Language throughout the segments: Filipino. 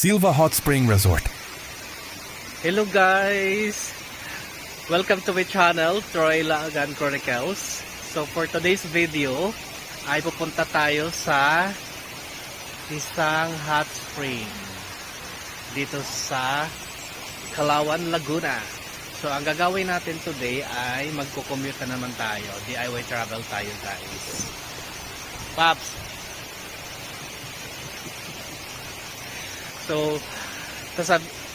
Silva Hot Spring Resort. Hello guys! Welcome to my channel, Troy Laagan Chronicles. So for today's video, ay pupunta tayo sa isang hot spring dito sa Calauan, Laguna. So ang gagawin natin today ay magko-commute na naman tayo. DIY travel tayo guys. Paps! So,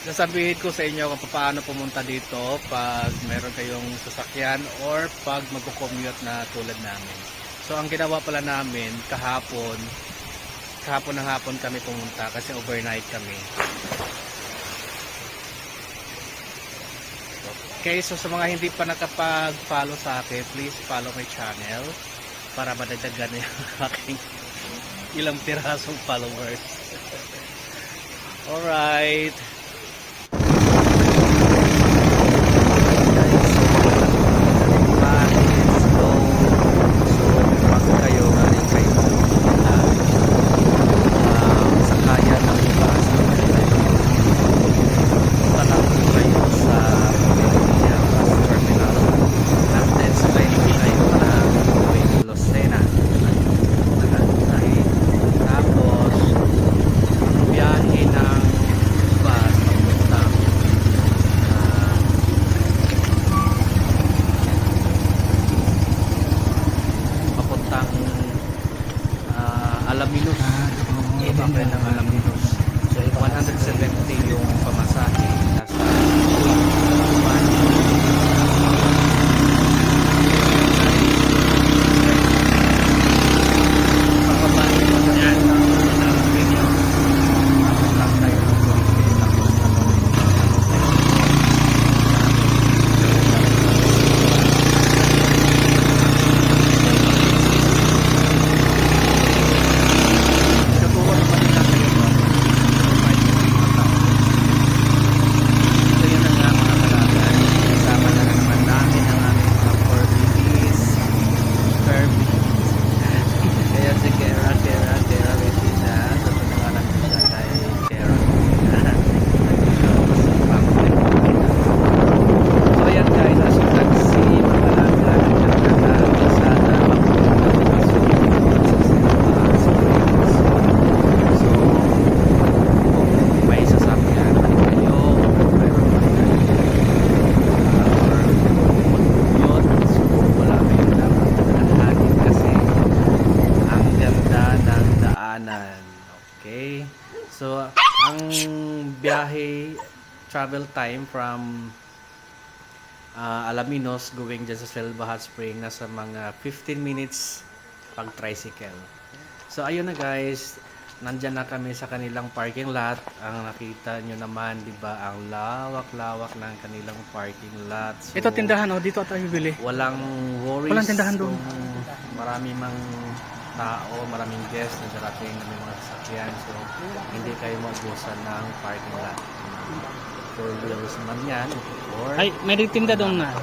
sasabihin ko sa inyo kung paano pumunta dito pag meron kayong sasakyan or pag magko-commute na tulad namin. So ang ginawa pala namin kahapon ng hapon kami pumunta kasi overnight kami. Okay, so sa mga hindi pa nakapag-follow sa akin, please follow my channel para madagdagan yung aking ilang pirasong followers. Alright. Alaminos. Papel ng Alaminos. So 170 yung pamasahe. Nasa okay. So, ang biyahe, travel time from Alaminos going dyan sa Silva Hot Spring, nasa mga 15 minutes pag tricycle. So, ayun na guys, nandyan na kami sa kanilang parking lot. Ang nakita nyo naman, di ba, ang lawak-lawak ng kanilang parking lot. So, ito tindahan, oh, dito tayo bibili. Walang worries. Walang tindahan doon. Marami mang tao, maraming guests na darating na may mga sasakyan, so hindi kayo mag-usan ng parking lot. For wheels man yan, or Ay, may nagtinda doon na.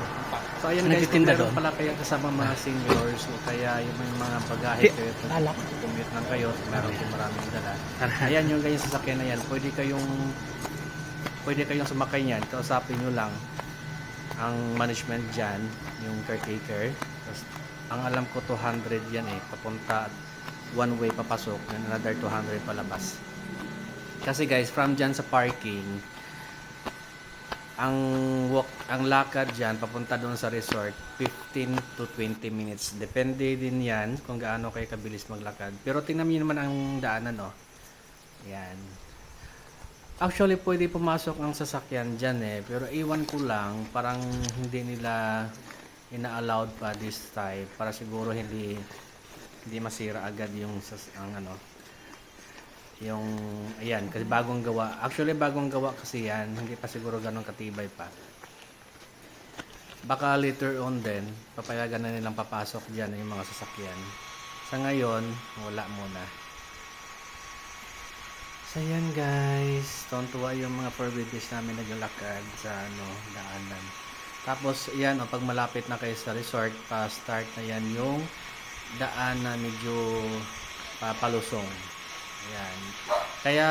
so ayun guys, kung nagtitinda meron doon. pala kayo kasama mga seniors, o kaya yung may mga bagahe kayo, Alak. commute lang kayo, meron din maraming dala. Ayan yung ganyan sasakyan na yan, pwede kayong sumakay niyan, kausapin nyo lang ang management dyan, yung caretaker. Tapos, ang alam ko 200 yan papunta, one way papasok, and another 200 palabas. Kasi guys, from dyan sa parking, ang lakad dyan papunta doon sa resort 15 to 20 minutes, depende din yan kung gaano kayo kabilis maglakad. Pero tingnan niyo naman ang daanan, yan. Actually pwede pumasok ang sasakyan dyan pero iwan ko lang, parang hindi nila ina-allowed pa this time para siguro hindi masira agad yung yung ayan, kasi bagong gawa. Actually bagong gawa kasi yan, hindi pa siguro ganun katibay pa. Baka later on din papayagan na nilang papasok diyan yung mga sasakyan. Sa ngayon wala muna. So yan guys, tuwa yung mga forbiders namin naglalakad sa daanan. Tapos yan, pag malapit na kayo sa resort, pa-start na yan yung daan na medyo palusong. Ayan. Kaya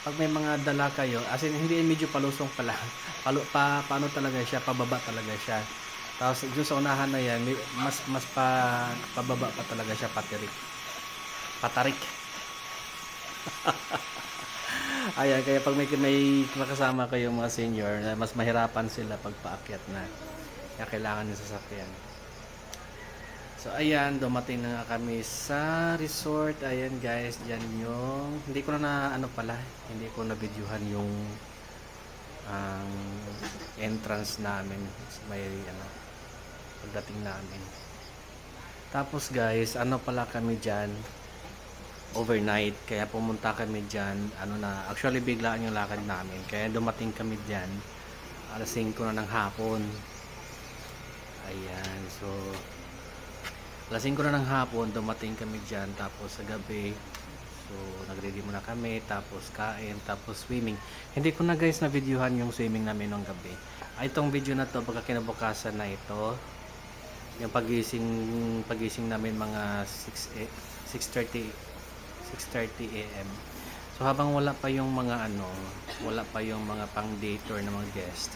pag may mga dala kayo, as in hindi medyo palusong pala. Paano talaga siya, pababa talaga siya. Tapos yung sa unahan na yan, mas pababa pa talaga siya, patarik. Ayan, kaya pag may makasama kayong mga senior, mas mahirapan sila pag paakyat na. Kaya kailangan yung sasakyan. So ayan, dumating na nga kami sa resort. Ayan guys, dyan yung hindi ko na hindi ko na videohan yung ang entrance namin sa may pagdating namin. Tapos guys, pala kami dyan overnight, kaya pumunta kami dyan actually biglaan yung lakad namin, kaya dumating kami dyan alas 5 na ng hapon. Ayan, so alas 5 na ng hapon dumating kami dyan, tapos sa gabi so nagready muna kami, tapos kain, tapos swimming. Hindi ko na guys na videohan yung swimming namin nung gabi. Itong video na to pagka kinabukasan na ito, yung pagising namin mga 6:30 AM. So habang wala pa yung mga pang date or na mga guest,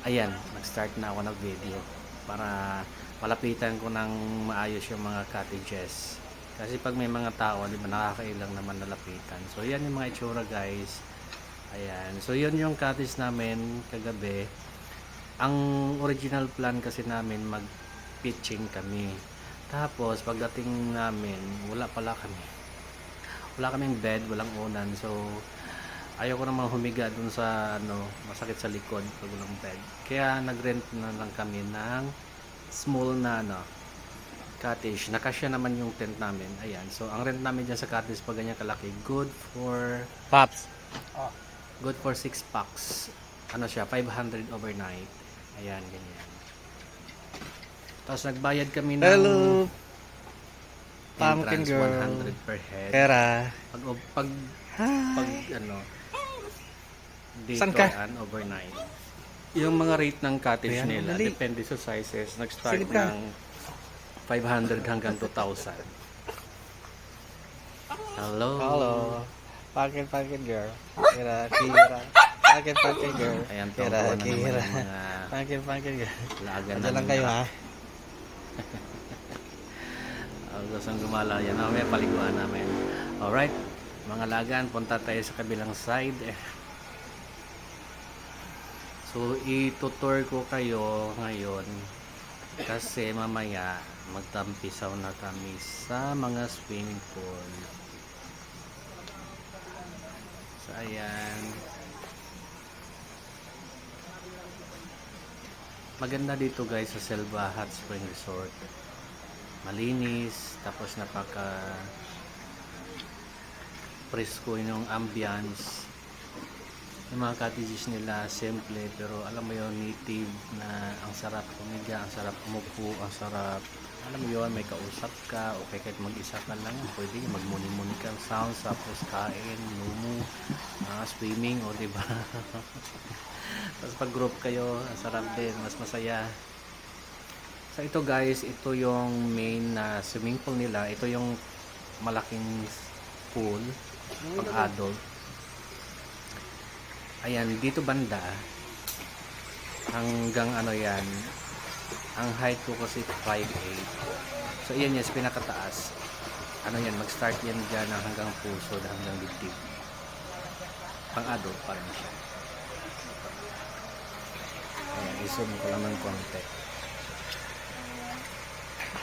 ayan, nag-start na ako ng video para malapitan ko ng maayos yung mga cottages. Kasi pag may mga tao, di ba, nakakailang naman nalapitan. So yan yung mga itsura guys. Ayan. So yun yung cottage namin kagabi. Ang original plan kasi namin mag-pitching kami. Tapos pagdating namin, wala kaming bed, walang unan. So ayaw ko namang humiga dun sa masakit sa likod pag walang bed. Kaya nag-rent na lang kami ng small na cottage. Nakasya naman yung tent namin. Ayan. So ang rent namin dyan sa cottage pag ganyan kalaki, good for Pops. good for 6 packs. Siya, 500 overnight. Ayan, ganyan. Tapos nagbayad kami ng Hello, Pumpkin entrance, Girl. 100 per head. Kera. Pag Hi. dito Saan ka? overnight. Yung mga rate ng cottage Ayan, nila, dali. depende sa sizes. Nag-start Silip ka. ng 500 hanggang 2,000. Hello. Hello. Pumpkin Girl. Kera. Pumpkin Girl. Ayan, Kera. tungkol na naman yung mga Pumpkin Girl. lagan Diyan lang kayo ha. Gustong gumala yan. May paliguan namin. Alright. Mga lagan, punta tayo sa kabilang side. So, itutour ko kayo ngayon kasi mamaya magtampisaw na kami sa mga swimming pool. So, ayan. Maganda dito guys sa Selva Hot Spring Resort. Malinis, tapos napaka presko yung ambience. Yung mga cottages nila simple, pero alam mo yun, native na ang sarap pumiga, ang sarap umupo, ang sarap, alam mo yun, may kausap ka, o kahit mag-isa ka lang, pwede magmuni-muni kang sounds, tapos kain, lumu, swimming, o diba? Tapos pag group kayo, ang sarap din, mas masaya. So ito guys, ito yung main na swimming pool nila. Ito yung malaking pool pag adult. Ayan, dito banda hanggang yan. Ang height ko kasi 5'8". So ayan yes, pinakataas. Yan, mag-start yan dyan hanggang puso, hanggang dibdib. Pang adult pa rin siya. Ayan, i-zoom ko lang ng konti.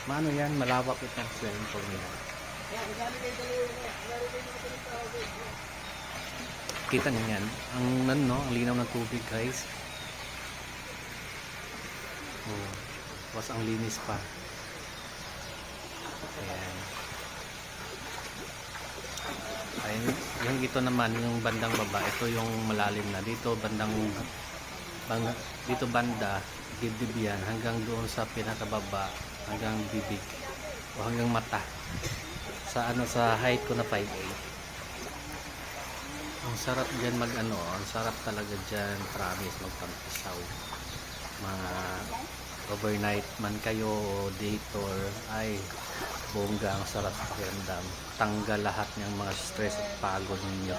Maano yan, malawak itong swimming pool nila. Kita niyo yan, ang linaw ng tubig guys. Oh, was ang linis pa. Ayan. Ayun, yung ito naman, yung bandang baba, ito yung malalim na. Dito banda, dibdib yan, hanggang doon sa pinakababa, hanggang bibig o hanggang mata sa height ko na 5'8". Ang sarap diyan ang sarap talaga diyan, promise, magtampisaw. Mga overnight man kayo o day tour, ay bongga, ang sarap pakiramdam. Tanggal lahat ng mga stress at pagod ninyo.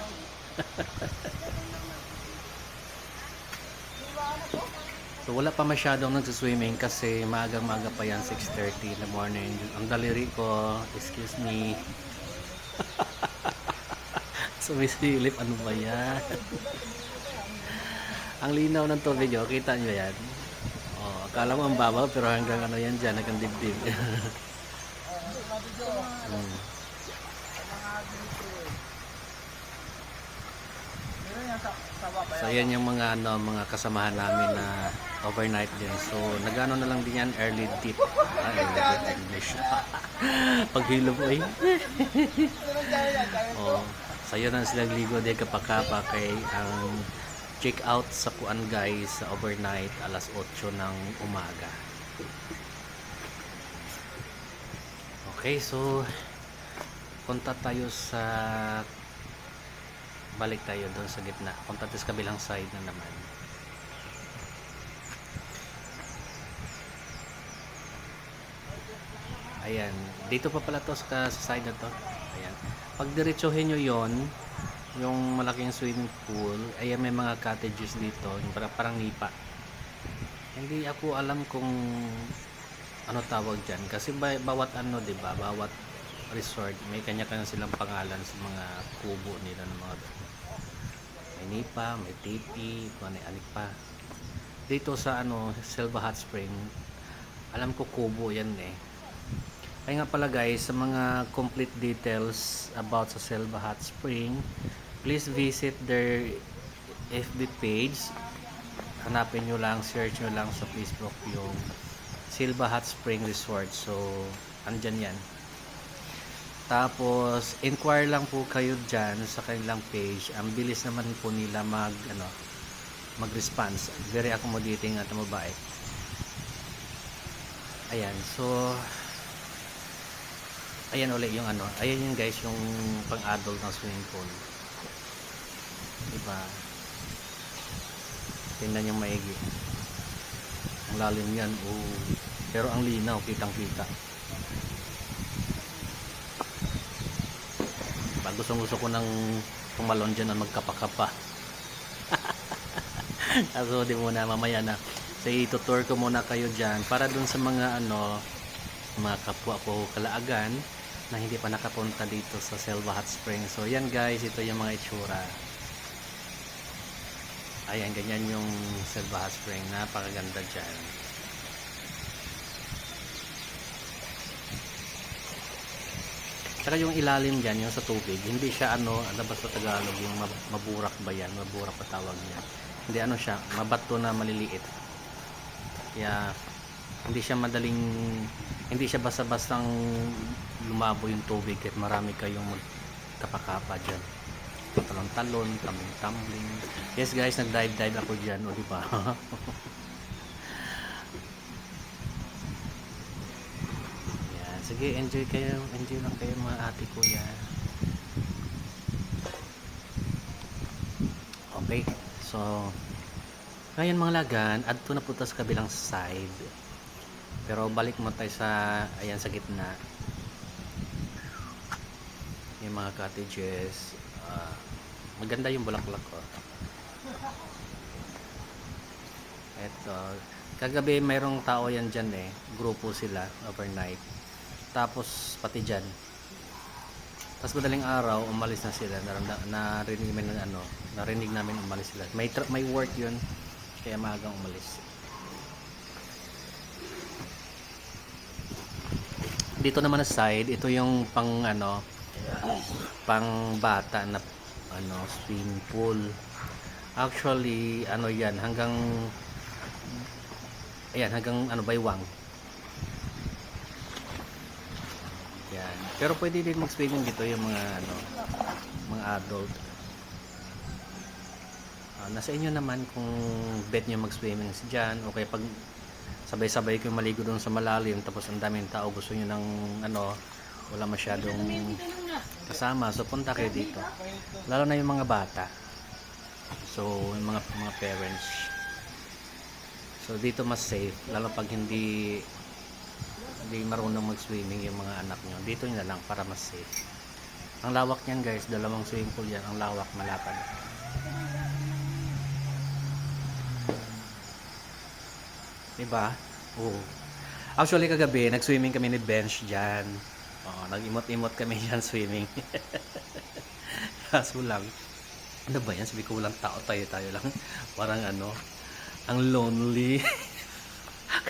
So wala pa masyadong nagsiswimming kasi maagang-maga pa yan, 6:30 in the morning. Ang daliri ko, excuse me. Sumisilip, ano ba yan? Ang linaw ng tubig, oh, kita nyo yan? Oh, akala mo ang babaw pero hanggang ano yan dyan, hanggang dibdib. Hmm. So yan yung mga ano, mga kasamahan namin na overnight din. So nagano na lang din yan, early dip. Early dip English. Paghilom ay. Oh, so yun ang silang ligo din kapakapa kay ang check out sa kuan guys sa overnight alas 8 ng umaga. Okay, so punta tayo sa balik tayo doon sa gitna. Punta tayo sa kabilang side na naman. Ayan, dito pa pala to sa side na to. Ayan. Pag diretsuhin nyo yon, yung malaking swimming pool, ayan may mga cottages dito, yung parang nipa. Hindi ako alam kung ano tawag dyan kasi bawat ano, diba, bawat resort may kanya-kanya silang pangalan sa mga kubo nila ng mga may nipa, may tipi, may anik pa. Dito sa ano, Selva Hot Spring, alam ko kubo yan eh. Kaya nga pala guys, sa mga complete details about sa Selva Hot Spring, please visit their FB page. Hanapin nyo lang, search nyo lang sa Facebook yung Selva Hot Spring Resort. So, andyan yan. Tapos, inquire lang po kayo dyan sa kanilang page. Ang bilis naman po nila mag-response. Very accommodating at mabait. Ayan, so ayan ulit yung ano. Ayan yung guys, yung pang-adult na swimming pool. Diba? Tingnan yung maigi. Ang lalim yan. Oh. Pero ang linaw, kitang-kita. Gusto ko nang pumalon dyan na magkapakapa. Kaso di muna, mamaya na. So itutour ko muna kayo dyan para dun sa mga ano, mga kapwa ko kalaagan na hindi pa nakapunta dito sa Selva Hot Spring. So yan guys, ito yung mga itsura. Ayan, ganyan yung Selva Hot Spring. Napakaganda dyan. Saka yung ilalim dyan, yung sa tubig, hindi siya ano ba sa Tagalog, yung maburak ba yan? Maburak pa tawag niya. Hindi ano siya, mabato na maliliit. Kaya hindi siya hindi siya basta-bastang lumabo yung tubig at marami kayong magkapakapa dyan. Talon-talon, tumbling. Yes guys, nag-dive ako dyan, o diba? Sige, enjoy lang kayo mga ate ko yan. Okay, so ngayon mga lagan, adto na po tayo sa kabilang side. Pero balik mo tayo sa, ayan sa gitna. Yung mga cottages. Maganda yung bulaklak ko. Eto, kagabi mayroong tao yan dyan eh. Grupo sila overnight. Tapos pati dyan. Tapos madaling araw umalis na sila. Narinig namin umalis sila. May work yun kaya maagang umalis. Dito naman na side, ito yung pang bata na swimming pool. Actually yan hanggang baywang. Yan. Pero pwede din mag-swimming dito yung mga adult. Nasa inyo naman kung bet nyo mag-swimming dyan o kaya pag sabay-sabay kayo maligo doon sa malalim tapos ang daming tao gusto nyo ng wala masyadong kasama, so punta kayo dito. Lalo na yung mga bata. So yung mga parents. So dito mas safe lalo pag hindi marunong mag-swimming yung mga anak nyo. Dito nyo na lang para mas safe. Ang lawak niyan guys, dalawang swimming pool yan. Ang lawak, malapad. Diba? Oo. Actually kagabi, nag-swimming kami ni Bench dyan. Oo, nag-imot-imot kami dyan swimming. Kaso lang, ano ba yan? Sabi ko walang tao, tayo lang. Parang ano, ang lonely.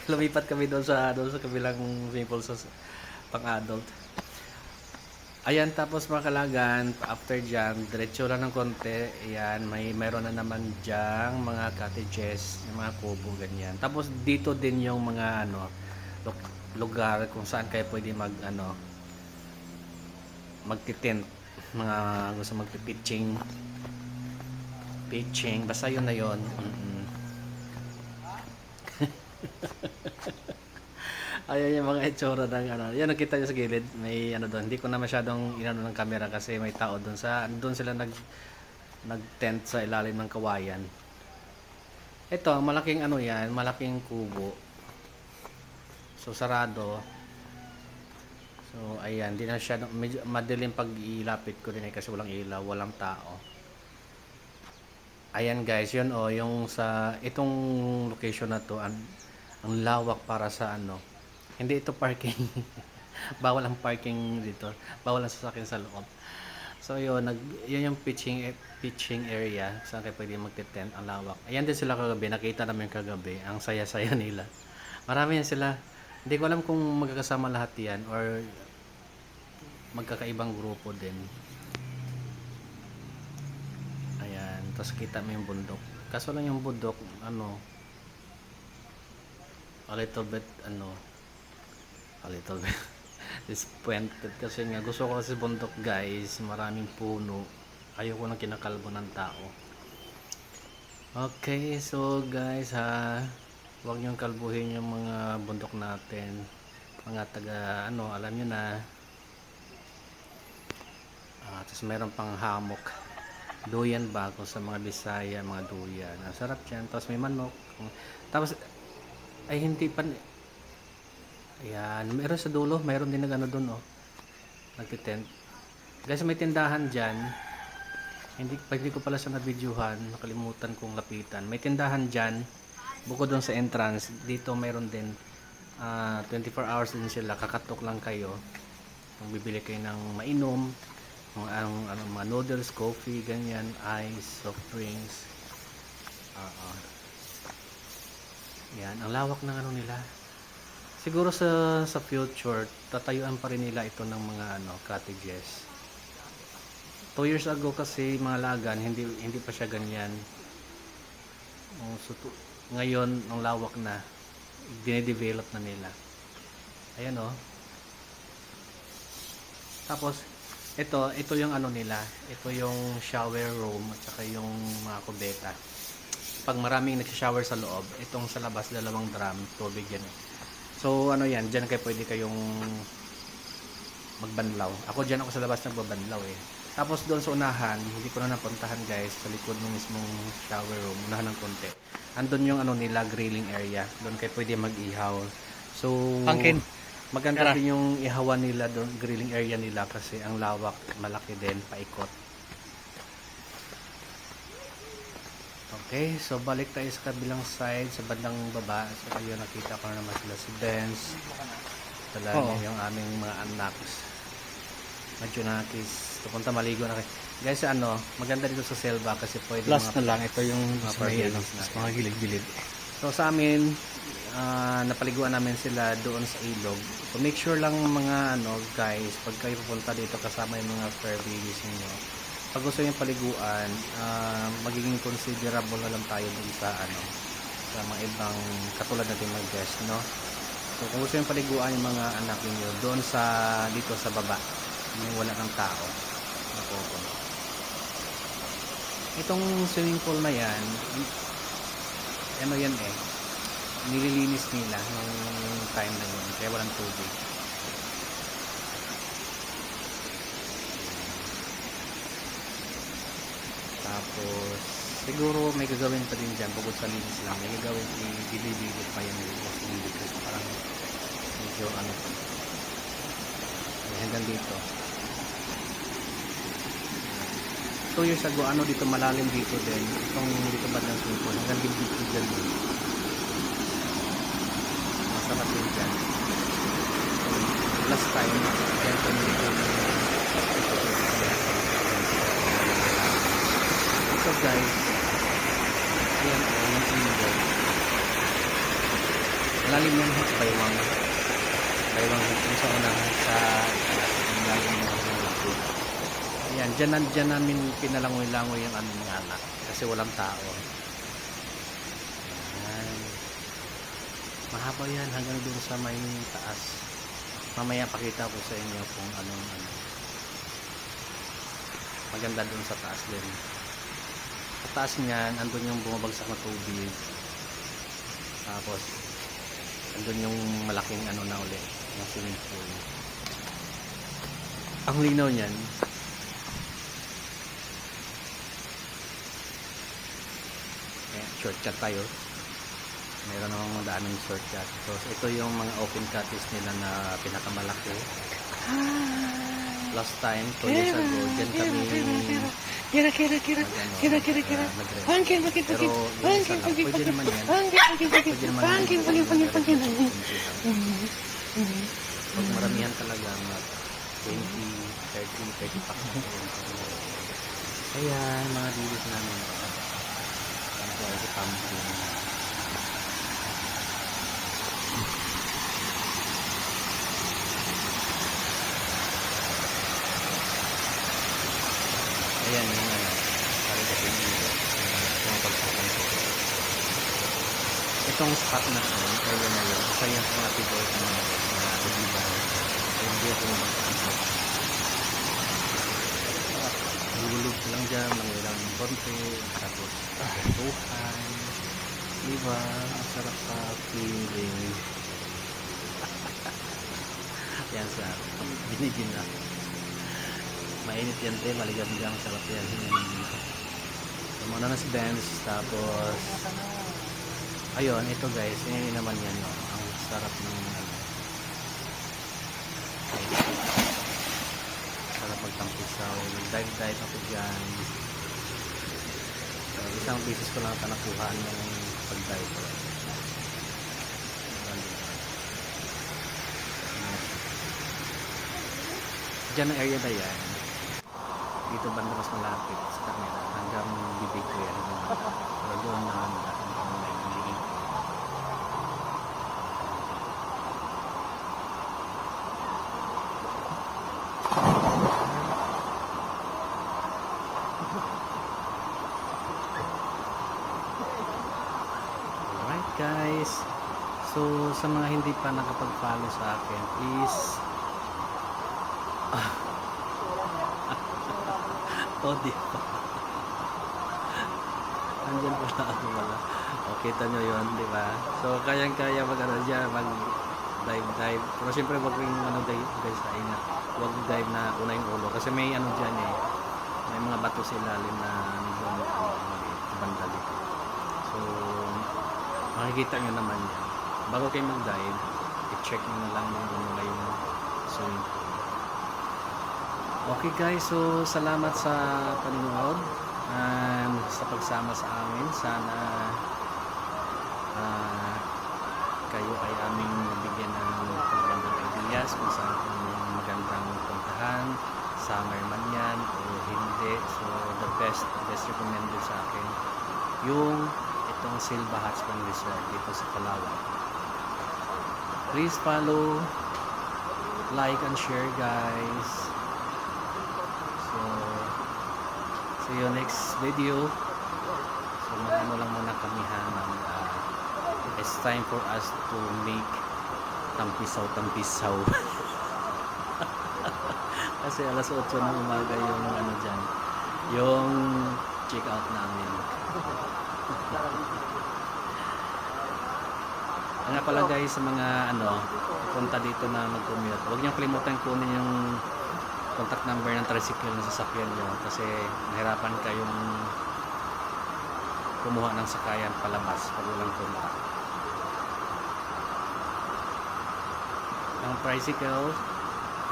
Lumipat kami doon sa kabilang swimming pool sa pang-adult. Ayan, tapos mga kalagan, after dyan, diretso lang ng konti. Ayan, mayroon na naman dyang mga cottages, yung mga kubo, ganyan. Tapos dito din yung mga ano, lugar kung saan kayo pwede magtitent. Mga gusto magpipitching. Pitching, basta yun na yun. Ayan yung mga itsura ng ano. Yan nakita nyo sa gilid. May ano doon. Hindi ko na masyadong inano ng camera kasi may tao doon doon sila nag-tent sa ilalim ng kawayan. Ito, malaking ano yan, malaking kubo. So sarado. So ayan, di na siya medyo madilim pag ilapit ko din kasi walang ilaw, walang tao. Ayan guys, yun yung sa itong location na to, ang lawak para sa ano. Hindi ito parking. Bawal ang parking dito. Bawal ang sasakyan sa loob. So yun yung pitching area saan kayo pwede magte-tent, ang lawak. Ayan din sila kagabi, nakita namin kagabi. Ang saya-saya nila. Marami yan sila. Hindi ko alam kung magkakasama lahat yan or magkakaibang grupo din. Ayan, tapos kita mo yung bundok. Kaso lang yung bundok, a little bit disappointed kasi nga gusto ko kasi bundok guys, maraming puno, ayoko nang kinakalbo ng tao. Okay, so guys huwag niyong kalbuhin yung mga bundok natin, mga taga alam nyo na. Tapos meron pang hammock, duyan ba kung sa mga Bisaya, mga duyan, ang sarap yan. Tapos may manok, tapos ay hindi pa. Ayan, meron sa dulo, mayroon din doon nagtitent. Guys, may tindahan dyan. Hindi ko pala siya na-videohan, nakalimutan kong lapitan. May tindahan dyan, bukod doon sa entrance, dito mayroon din 24 hours din sila, kakatok lang kayo. Kung bibili kayo ng mainom, mga noodles, coffee, ganyan, ice, soft drinks. Yan, ang lawak ng nila. Siguro sa future, tatayuan pa rin nila ito ng mga cottages. 2 years ago kasi mga lagan, hindi pa siya ganyan. Ngayon, ang lawak na, dine-develop na nila. Ayan Tapos, ito yung nila. Ito yung shower room at saka yung mga kubeta. Pag maraming nag-shower sa loob, itong sa labas, 2 drum, tubig yan So yan, dyan pwede kayong magbanlaw. Ako sa labas nagbabanlaw Tapos doon sa unahan, hindi ko na napuntahan guys, sa likod ng mismong shower room, unahan ng konti. Andun yung nila, grilling area. Doon kayo pwede mag-ihaw. So maganda din yung ihawan nila doon, grilling area nila kasi ang lawak, malaki din, paikot. Okay, so balik tayo sa kabilang side, sa bandang baba. So kayo nakita ko na naman sila si Benz. Tala niya yung aming mga anak. Medyo nakis. Pupunta maligo na kayo. Guys, maganda dito sa Selva kasi pwede Last na lang, ito yung mga gilid-gilid. So sa amin, napaliguan namin sila doon sa ilog. So make sure lang mga guys, pag kayo pupunta dito kasama yung mga fur babies niyo. Pag gusto yung paliguan, magiging considerable na lang tayo dun sa mga ibang katulad natin mga guest, So kung gusto yung paliguan yung mga anak niyo doon dito sa baba, yung wala ng tao. Itong swimming pool na yan, yan nililinis nila nung time na yun, kaya walang tubig. Tapos siguro may gagawin pa din dyan bukod sa linis lang, may gagawin i-diligid pa yan kasi parang medyo hanggang dito. 2 years ago, ano dito malalim dito din. Itong dito ba ng swimming pool. Hanggang dito dyan din. Masarap din dyan. Last time, dyan kami dito. So guys, ayan o, yung single. Malalim yan sa baywang. Baywang yung sa unahan sa malalim yung lakot. Ayan, dyan namin pinalangoy-langoy yung aming anak kasi walang tao. Ayan. Mahaba yan hanggang dun sa may taas. Mamaya pakita ko sa inyo kung anong ano. Maganda dun sa taas din. Sa taas niyan, andun yung bumabagsak na tubig. Tapos, andun yung malaking ano na ulit, yung swimming pool. Ang linaw niyan, shortcut tayo. Meron namang daming shortcut. So, ito yung mga open cottage nila na pinakamalaki. Last time, 2 years ago, dyan kami Kira. pero yung isa lang, pwede naman yan. Pwede naman yan. Pag maramihan talaga, mga 20, 30 packs na kaya mga dilis namin. Ang kaya si pumpkin. Ayan yung ano, pare kasi dito, pumapagsakan ko. Itong spot na to, area na yun, isa yung mga people na nagigiban. Ay hindi ako mabagsakan ko. Hulog lang dyan, mangilang ng konti, tapos tuhan. Diba? Ang sarap sa feeling. Yan sa binigin na. Mainit yan te, maligam-gam, sarap yan. So, muna na si Benz, tapos ayun, ito guys, yun naman yan, no? Ang sarap ng sarap magtampisaw, nag-dive ako dyan. So, isang beses ko lang nakuha ng pag-dive. Dyan ang area na yan. Dito banda mas malapit sa kanila hanggang bibig ko yan. Pero doon na hanggang may alright guys, so sa mga hindi pa nakapag-follow sa akin, please di pa. Andyan pala ako wala. O, kita nyo yun, di ba? So, kayang-kaya mag-ano dyan, mag-dive. Pero siyempre, wag rin ano guys sa ingat. Wag dive na una yung ulo. Kasi may ano dyan eh. May mga bato sa ilalim na medyo banda dito. So, makikita nyo naman yan. Bago kayo mag-dive, i-check nyo na lang yung swimming pool. Okay guys, so salamat sa panonood and sa pagsama sa amin. Sana kayo ay aming nabigyan ng magandang ideas kung saan magandang puntahan, summer man yan o hindi. So the best recommended sa akin yung itong Silva Hot Spring Resort dito sa Palawan. Please follow, like and share guys. So, see you next video. So, mag-ano lang muna kami it's time for us to make tampisaw. Kasi alas 8 ng umaga yung ano dyan, yung check out namin. Nga pala guys, sa mga punta dito na mag-commute, huwag niyong kalimutan kunin yung contact number ng tricycle na sasakyan nyo kasi nahirapan kayong kumuha ng sakayan palabas pag walang contact. Ang tricycle,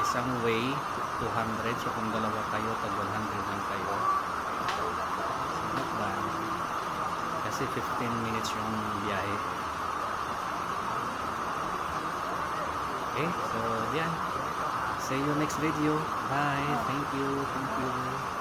isang way 200, so kung dalawa kayo tag 100 lang kayo. Not bad. Kasi 15 minutes yung biyahe. Okay, so yan. See you next video. Bye. Thank you. Thank you.